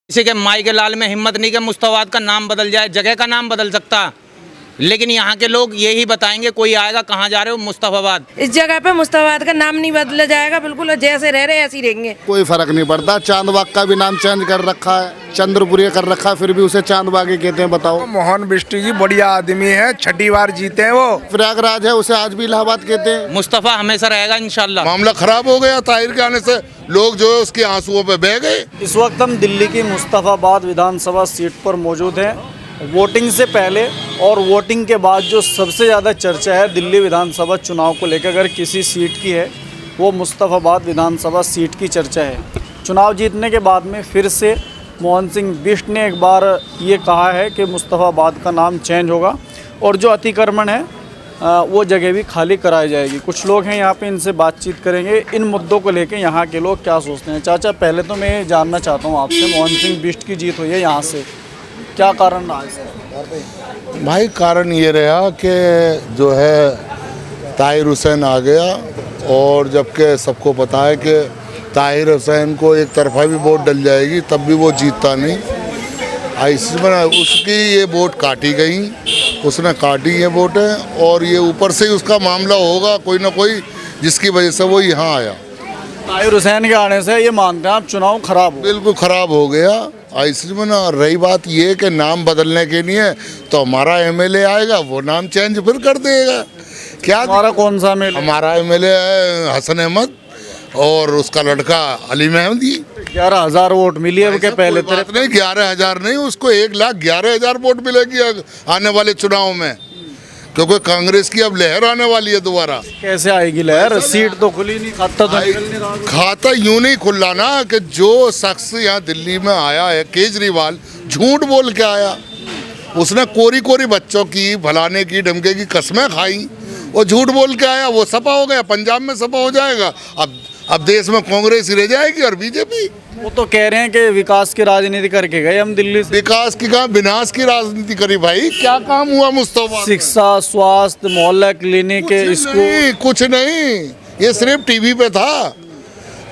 किसी के माई के लाल में हिम्मत नहीं कि मुस्तफाबाद का नाम बदल जाए, जगह का नाम बदल सकता, लेकिन यहाँ के लोग यही बताएंगे कोई आएगा कहाँ जा रहे हो मुस्तफाबाद। इस जगह पे मुस्तफाबाद का नाम नहीं बदला जाएगा, बिल्कुल जैसे रह रहे ऐसे ही रहेंगे, कोई फर्क नहीं पड़ता। चांदबाग का भी नाम चेंज कर रखा है, चंद्रपुरी कर रखा है, फिर भी उसे चांदबाग ही कहते हैं। बताओ, मोहन बिष्ट जी बढ़िया आदमी है, छठी बार जीते हैं वो। प्रयागराज है, उसे आज भी इलाहाबाद कहते हैं। मुस्तफा हमेशा रहेगा इंशाल्लाह। मामला खराब हो गया ताहिर के आने से, लोग जो है उसके आंसुओं पे बह गए। इस वक्त हम दिल्ली की मुस्तफाबाद विधानसभा सीट पर मौजूद हैं। वोटिंग से पहले और वोटिंग के बाद जो सबसे ज़्यादा चर्चा है दिल्ली विधानसभा चुनाव को लेकर, अगर किसी सीट की है वो मुस्तफाबाद विधानसभा सीट की चर्चा है। चुनाव जीतने के बाद में फिर से मोहन सिंह बिष्ट ने एक बार ये कहा है कि मुस्तफाबाद का नाम चेंज होगा और जो अतिक्रमण है वो जगह भी खाली कराई जाएगी। कुछ लोग हैं यहाँ पे, इनसे बातचीत करेंगे, इन मुद्दों को लेकर यहाँ के लोग क्या सोचते हैं। चाचा, पहले तो मैं जानना चाहता हूँ आपसे, मोहन सिंह बिष्ट की जीत हुई है यहाँ से, क्या कारण रहा है? भाई कारण ये रहा कि जो है ताहिर हुसैन आ गया, और जबकि सबको पता है कि ताहिर हुसैन को एक तरफा भी वोट डल जाएगी तब भी वो जीतता नहीं। इसमें उसकी ये वोट काटी गई, उसने काटी ये वोटें, और ये ऊपर से ही उसका मामला होगा कोई ना कोई, जिसकी वजह से वो यहाँ आया। ताहिर हुसैन के आने से ये मानते हैं आप चुनाव खराब हो? बिल्कुल खराब हो गया। इसमें ना रही बात ये कि नाम बदलने के लिए तो हमारा एमएलए आएगा, वो नाम चेंज फिर कर देगा। क्या हमारा कौन सा एमएलए? हमारा एमएलए है हसन अहमद और उसका लड़का अली महमदी। 11,000 वोट मिली है के पहले बात नहीं, 11,000 नहीं, उसको 1,11,000 वोट मिलेगी आने वाले चुनाव में, क्योंकि कांग्रेस की अब लहर आने वाली है दोबारा। कैसे आएगी लहर? सीट तो खुली नहीं, खाता तो निकल नहीं रहा। खाता यूं नहीं खुला ना कि जो शख्स यहाँ दिल्ली में आया है केजरीवाल, झूठ बोल के आया। उसने कोरी कोरी बच्चों की भलाने की धमके की कस्में खाई, वो झूठ बोल के आया, वो सपा हो गया, पंजाब में सपा हो जाएगा। अब देश में कांग्रेस ही रह जाएगी और बीजेपी। वो तो कह रहे हैं कि विकास की राजनीति करके गए हम दिल्ली से। विकास की कहा, विनाश की राजनीति करी भाई। क्या काम हुआ मुस्तफा? शिक्षा, स्वास्थ्य, मोहल्ला क्लिनिक, स्कूल, कुछ नहीं। ये सिर्फ टीवी पे था,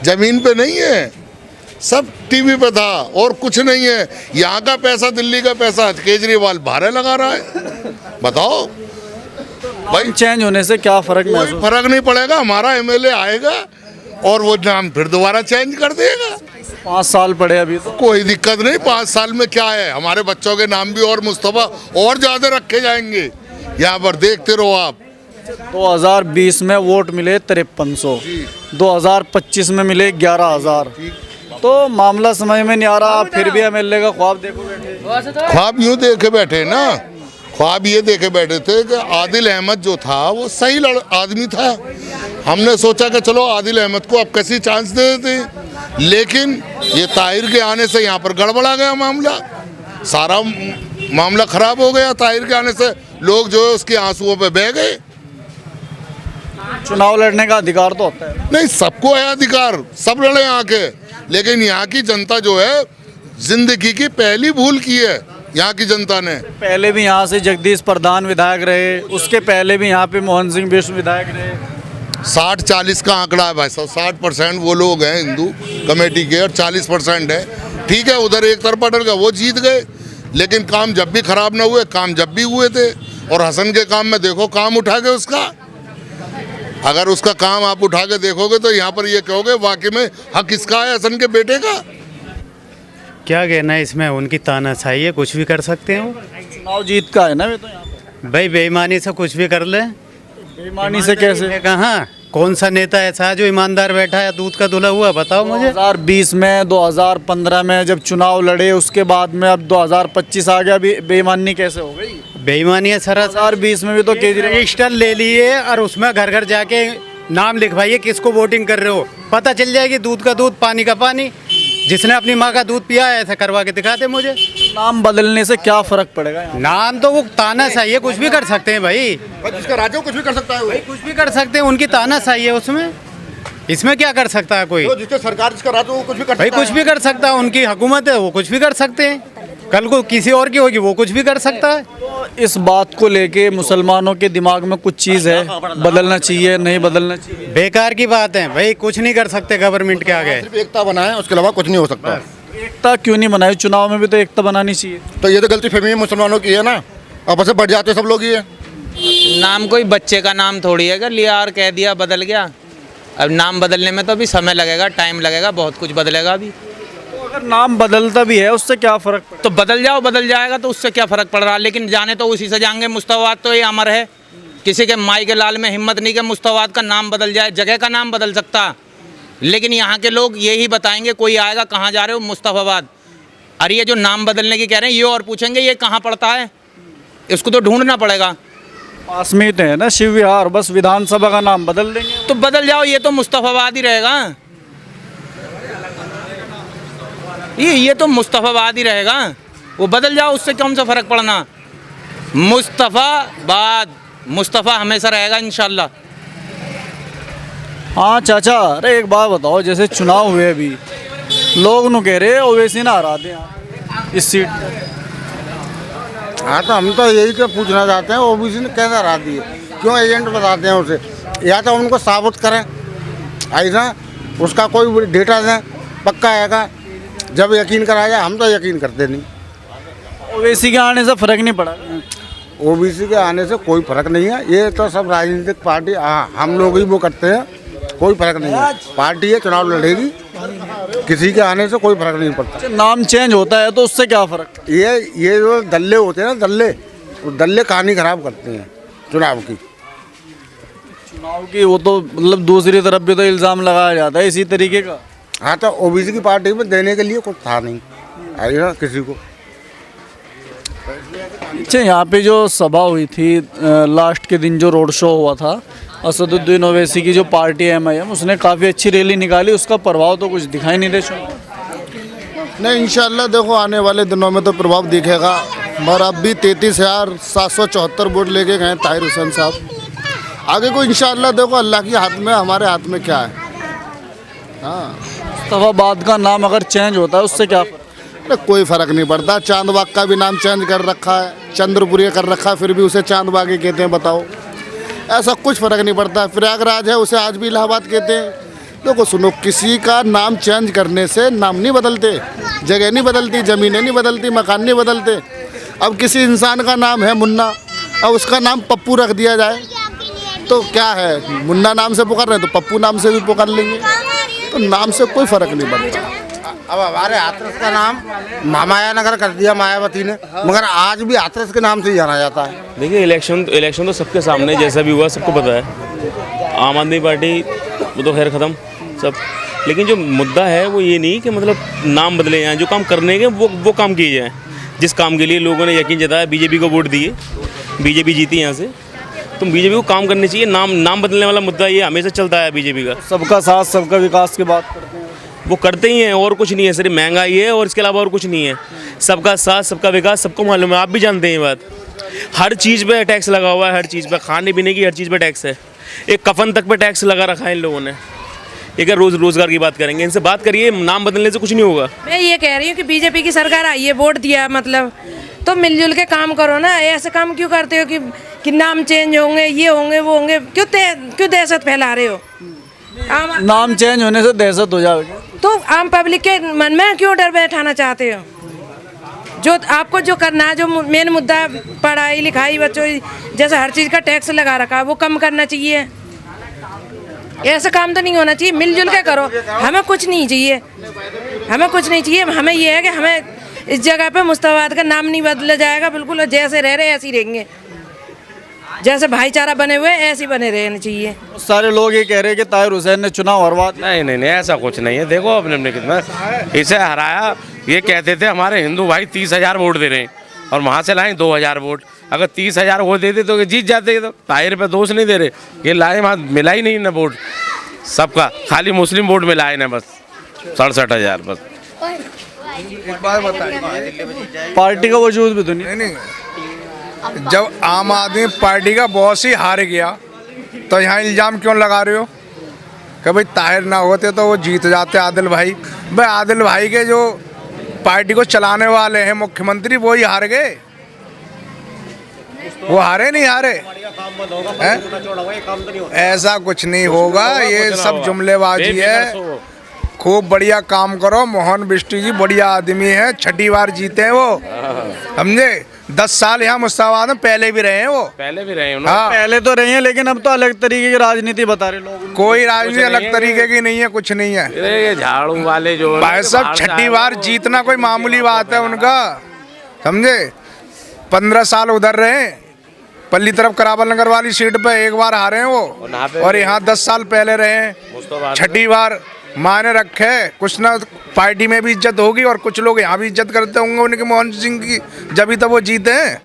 जमीन पे नहीं है, सब टीवी पे था और कुछ नहीं है। यहाँ का पैसा, दिल्ली का पैसा केजरीवाल भारे लगा रहा है। बताओ भाई, चेंज होने से क्या फर्क कोई फर्क नहीं पड़ेगा। हमारा एमएलए आएगा और वो नाम फिर दोबारा चेंज कर देगा। 5 साल पड़े अभी तो, कोई दिक्कत नहीं। 5 साल में क्या है, हमारे बच्चों के नाम भी और मुस्तफा और ज्यादा रखे जाएंगे यहाँ पर, देखते रहो आप। 2020 में वोट मिले 5300, 2025 में मिले 11,000, तो मामला समझ में नहीं आ रहा। आप फिर भी एमएलए का ख्वाब देखो बैठे। ख्वाब यूँ देखे बैठे ना, ख्वाब ये देखे बैठे थे कि आदिल अहमद जो था वो सही आदमी था। हमने सोचा कि चलो आदिल अहमद को अब कैसी चांस दे देते हैं, लेकिन ये ताहिर के आने से यहाँ पर गड़बड़ा गया मामला, सारा मामला खराब हो गया। ताहिर के आने से लोग जो है उसके आंसुओं पे बह गए। चुनाव लड़ने का अधिकार तो होता है, नहीं, सबको है अधिकार, सब लड़े यहाँ के, लेकिन यहाँ की जनता जो है जिंदगी की पहली भूल की है यहाँ की जनता ने। पहले भी यहाँ से जगदीश प्रधान विधायक रहे, उसके पहले भी यहाँ पे मोहन सिंह बिष्ट विधायक रहे। 60-40 का आंकड़ा है भाई साहब। 60% वो लोग हैं हिंदू कमेटी के और 40% है। ठीक है, उधर एक तरफा डर गया, वो जीत गए, लेकिन काम जब भी खराब ना हुए, काम जब भी हुए थे। और हसन के काम में देखो, काम उठा के उसका, अगर उसका काम आप उठा के देखोगे तो यहाँ पर ये कहोगे वाकई में हक किसका है, हसन के बेटे का। क्या कहना है इसमें, उनकी तानाशाही है, कुछ भी कर सकते हैं वो। चुनाव जीत का है ना ये तो यहाँ पे। भाई बेईमानी से कुछ भी कर ले। बेईमानी से कैसे? कहाँ कौन सा नेता ऐसा है जो ईमानदार बैठा है, दूध का धुला हुआ? बताओ मुझे। 2020 में, 2015 में जब चुनाव लड़े, उसके बाद में अब 2025 आ गया, बेईमानी कैसे हो गई? बेईमानी है सर। 2020 में भी तो केजरीवाल रजिस्टर ले लिए और उसमें घर घर जाके नाम लिखवाइए किसको वोटिंग कर रहे हो, पता चल जाएगी। दूध का दूध, पानी का पानी। जिसने अपनी माँ का दूध पिया है ऐसा करवा के दिखाते मुझे। नाम बदलने से क्या फर्क पड़ेगा? नाम तो वो तानाशाही है, कुछ भी कर सकते हैं भाई। जिसका राजा कुछ भी कर सकता है, भाई कुछ भी कर सकते हैं, उनकी तानाशाही है उसमें। इसमें क्या कर सकता है कोई? जिसका सरकार, जिसका राजा वो कुछ भी कर भाई कुछ भी कर सकता है, उनकी हुकूमत है, वो कुछ भी कर सकते हैं। कल को किसी और की होगी, वो कुछ भी कर सकता है। तो इस बात को लेके मुसलमानों के दिमाग में कुछ चीज़ है, बदलना चाहिए, नहीं बदलना चाहिए? बेकार की बात है भाई, कुछ नहीं कर सकते गवर्नमेंट के आगे। सिर्फ एकता बनाए, उसके अलावा कुछ नहीं हो सकता। एकता क्यों नहीं बनाई? चुनाव में भी तो एकता बनानी चाहिए। तो ये तो गलती फहमी मुसलमानों की है ना, आपस में बढ़ जाते सब लोग ही है। नाम कोई बच्चे का नाम थोड़ी है कि लिया और कह दिया बदल गया। अब नाम बदलने में तो अभी समय लगेगा, टाइम लगेगा, बहुत कुछ बदलेगा अभी। तो अगर नाम बदलता भी है उससे क्या फ़र्क पड़ता तो बदल जाओ, बदल जाएगा तो उससे क्या फ़र्क पड़ रहा है। लेकिन जाने तो उसी से जाएंगे। मुस्तफाबाद तो ये अमर है, किसी के माई के लाल में हिम्मत नहीं कि मुस्तफाबाद का नाम बदल जाए। जगह का नाम बदल सकता, लेकिन यहाँ के लोग यही बताएंगे कोई आएगा कहाँ जा रहे हो मुस्तफाबाद। अरे ये जो नाम बदलने की कह रहे हैं ये और पूछेंगे ये कहाँ पड़ता है, इसको तो ढूंढना पड़ेगा। पास में ही तो है ना शिव विहार, बस विधानसभा का नाम बदल देंगे। तो बदल जाओ, ये तो मुस्तफाबाद ही रहेगा। ये तो मुस्तफाबाद ही रहेगा, वो बदल जाओ उससे कौन सा फ़र्क पड़ना। मुस्तफाबाद, मुस्तफ़ा हमेशा रहेगा इंशाल्लाह। हाँ चाचा, अरे एक बात बताओ, जैसे चुनाव हुए अभी, लोग नु कह रहे ओवैसी ना हरा दें इस सीट पर। हाँ तो हम तो यही तो पूछना चाहते हैं, ओबीसी ने कैसे हरा दिए, क्यों एजेंट बताते हैं उसे? या तो उनको साबित करें, ऐसा उसका कोई डेटा दें पक्का आएगा, जब यकीन कराया जाए। हम तो यकीन करते नहीं। ओवैसी के आने से फ़र्क नहीं पड़ा। ओबीसी के आने से कोई फर्क नहीं है, ये तो सब राजनीतिक पार्टी हम लोग ही वो करते हैं, कोई फर्क नहीं है। पार्टी है, चुनाव लड़ेगी, किसी के आने से कोई फर्क नहीं पड़ता। नाम चेंज होता है तो उससे क्या फ़र्क? ये जो दल्ले होते हैं ना, दल्ले कहानी खराब करते हैं चुनाव की। चुनाव की वो तो मतलब दूसरी तरफ भी तो इल्ज़ाम लगाया जाता है इसी तरीके का। हाँ तो ओबीसी की पार्टी में देने के लिए कुछ था नहीं आएगा किसी को। अच्छा, यहाँ पे जो सभा हुई थी लास्ट के दिन, जो रोड शो हुआ था असदुद्दीन ओवैसी की जो पार्टी MIM, उसने काफ़ी अच्छी रैली निकाली, उसका प्रभाव तो कुछ दिखाई नहीं दे चुनाव। नहीं, इंशाल्लाह देखो आने वाले दिनों में तो प्रभाव दिखेगा। और अब भी 33,774 वोट लेके गए ताहिर हुसैन साहब। आगे को इंशाल्लाह देखो अल्लाह के हाथ में, हमारे हाथ में क्या है। हाँ, मुस्तफाबाद का नाम अगर चेंज होता है उससे क्या फ़र्क? अरे कोई फ़र्क नहीं पड़ता। चांदबाग का भी नाम चेंज कर रखा है, चंद्रपुरी कर रखा है, फिर भी उसे चांदबाग ही कहते हैं। बताओ, ऐसा कुछ फ़र्क नहीं पड़ता। प्रयागराज है, उसे आज भी इलाहाबाद कहते हैं। देखो सुनो, किसी का नाम चेंज करने से नाम नहीं बदलते, जगह नहीं बदलती, ज़मीनें नहीं बदलती, मकान नहीं बदलते। अब किसी इंसान का नाम है मुन्ना, अब उसका नाम पप्पू रख दिया जाए तो क्या है, मुन्ना नाम से पुकार रहे हैं तो पप्पू नाम से भी पुकार लेंगे। तो नाम से कोई फ़र्क नहीं पड़ता। अब हमारे हाथरस का नाम महामाया नगर कर दिया मायावती ने, मगर आज भी हाथरस के नाम से ही जाना जाता है। देखिए, इलेक्शन तो सबके सामने जैसा भी हुआ सबको पता है। आम आदमी पार्टी वो तो खैर ख़त्म सब, लेकिन जो मुद्दा है वो ये नहीं कि मतलब नाम बदले जाएँ, जो काम करने के वो काम किए जाएँ। जिस काम के लिए लोगों ने यकीन जताया, बीजेपी को वोट दिए, बीजेपी जीती यहाँ से, तो बीजेपी को काम करनी चाहिए। नाम बदलने वाला मुद्दा ये हमेशा चलता है बीजेपी का। सबका साथ सबका विकास की बात करते हैं, वो करते ही हैं, और कुछ नहीं है, सिर्फ महंगाई है और इसके अलावा और कुछ नहीं है। सबका साथ सबका विकास सबको मालूम है, आप भी जानते हैं ये बात। हर चीज़ पे टैक्स लगा हुआ है, हर चीज़ पे, खाने पीने की हर चीज़ पे टैक्स है। एक कफन तक पे टैक्स लगा रखा है इन लोगों ने। एक रोज़गार की बात करेंगे, इनसे बात करिए, नाम बदलने से कुछ नहीं होगा। मैं ये कह रही हूँ कि बीजेपी की सरकार आई है, वोट दिया, मतलब तो मिलजुल के काम करो ना। ऐसे काम क्यों करते हो कि नाम चेंज होंगे, ये होंगे, वो होंगे? क्यों दहशत फैला रहे हो? नाम चेंज होने से दहशत हो जाएगी तो आम पब्लिक के मन में क्यों डर बैठाना चाहते हो? जो आपको जो करना है, जो मेन मुद्दा है, पढ़ाई लिखाई, बच्चों जैसे हर चीज़ का टैक्स लगा रखा है, वो कम करना चाहिए। ऐसा काम तो नहीं होना चाहिए, मिलजुल के करो। हमें कुछ नहीं चाहिए, हमें कुछ नहीं चाहिए। हमें ये है कि हमें इस जगह पे मुस्तफाबाद का नाम नहीं बदला जाएगा, बिल्कुल जैसे रह रहे ऐसे ही रहेंगे, जैसे भाईचारा बने हुए ऐसे ही बने रहने चाहिए। सारे लोग ये कह रहे हैं कि ताहिर हुसैन ने चुनाव हरवा दिया। नहीं, ऐसा कुछ नहीं है। देखो अपने कितना इसे हराया। ये कहते थे हमारे हिंदू भाई 30,000 वोट दे रहे हैं, और वहाँ से लाए 2,000 वोट। अगर 30,000 वोट देते तो जीत जाते। तो ताहिर पे दोष नहीं दे रहे, ये लाए वहाँ मिला ही नहीं ना वोट सबका, खाली मुस्लिम वोट मिला है ना बस 67,000 बस। एक बात बताइए, पार्टी का वजूद भी तो नहीं। जब आम आदमी पार्टी का बॉस ही हार गया तो यहाँ इल्ज़ाम क्यों लगा रहे हो कि भाई ताहिर ना होते तो वो जीत जाते आदिल भाई? भाई आदिल भाई के जो पार्टी को चलाने वाले हैं मुख्यमंत्री, वो ही हार गए, वो हारे नहीं हारे हैं? ऐसा कुछ नहीं होगा, ये सब जुमलेबाजी है। खूब बढ़िया काम करो। मोहन बिष्टी जी बढ़िया आदमी है, छठी बार जीते हैं वो, समझे। 10 साल यहाँ मुस्ताबाद में पहले भी रहे हैं वो, पहले भी रहे हैं हाँ पहले तो रही है, लेकिन अब तो अलग तरीके की राजनीति बता रहे लोग। कोई राजनीति अलग तरीके की नहीं है, कुछ नहीं है। ये झाड़ू वाले जो भाई साहब छठी बार जीतना कोई मामूली बात है उनका, समझे। 15 साल उधर रहे, पल्ली तरफ करावल नगर वाली सीट पे एक बार हारे हैं वो, और यहाँ 10 साल पहले रहे। छठी बार माने रखे, कुछ ना पार्टी में भी इज्जत होगी और कुछ लोग यहाँ भी इज्जत करते होंगे उनके मोहन सिंह की, जब ही तो वो जीते हैं।